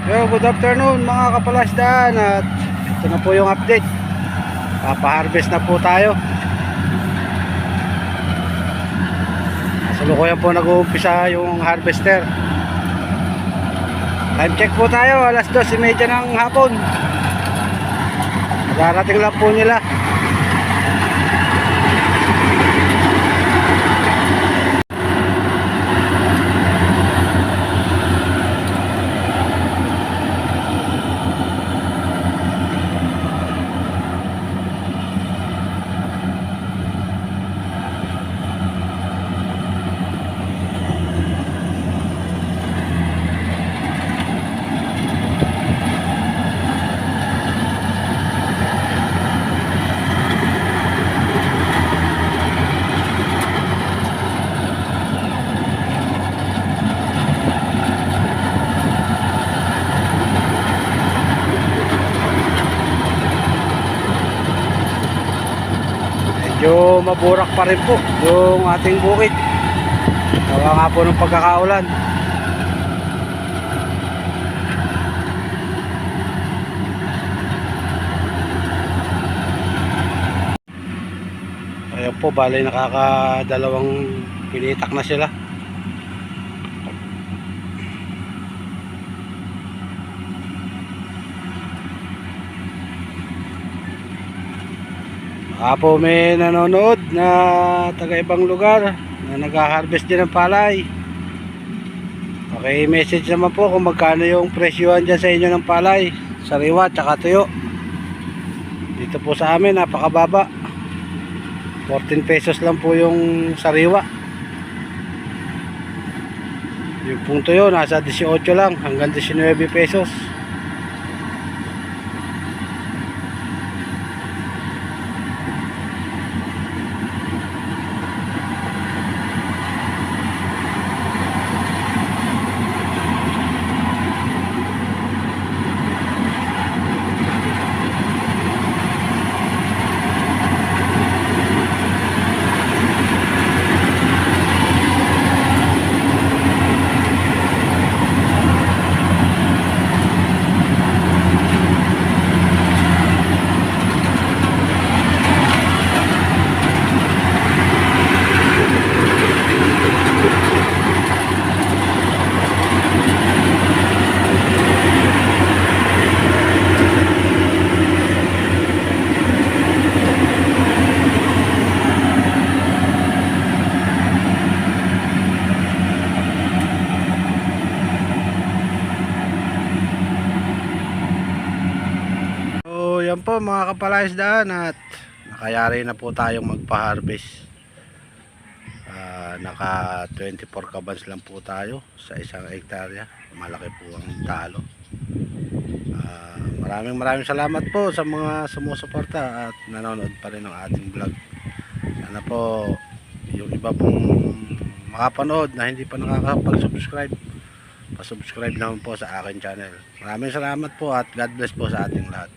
Yo, good afternoon mga kapalasdaan, at ito na po yung update. Papa-harvest na po tayo. Salukuyan po nag-uumpisa yung harvester. Time check po tayo, alas 2:30 ng hapon. Darating lang po nila. Medyo maburak pa rin po yung ating bukid. Gawa nga po ng pagkakaulan. Ayan po, bali nakakadalawang pinitak na sila. Baka may nanonood na taga ibang lugar na nag-harvest din ng palay. Okay, message naman po kung magkano yung presyohan dyan sa inyo ng palay, sariwa tsaka tuyo. Dito po sa amin napakababa, 14 pesos lang po yung sariwa. Yung pong tuyo nasa 18 lang hanggang 19 pesos. Yan po mga kapalaisdaan, at nakayari na po tayong magpa-harvest. Naka 24 kabans lang po tayo sa isang hektarya. Malaki po ang talo. Maraming salamat po sa mga sumusuporta at nanonood pa rin ng ating vlog. Sana po yung iba pong makapanood na hindi pa nakakapag-subscribe, pa-subscribe naman po sa akin channel. Maraming salamat po at God bless po sa ating lahat.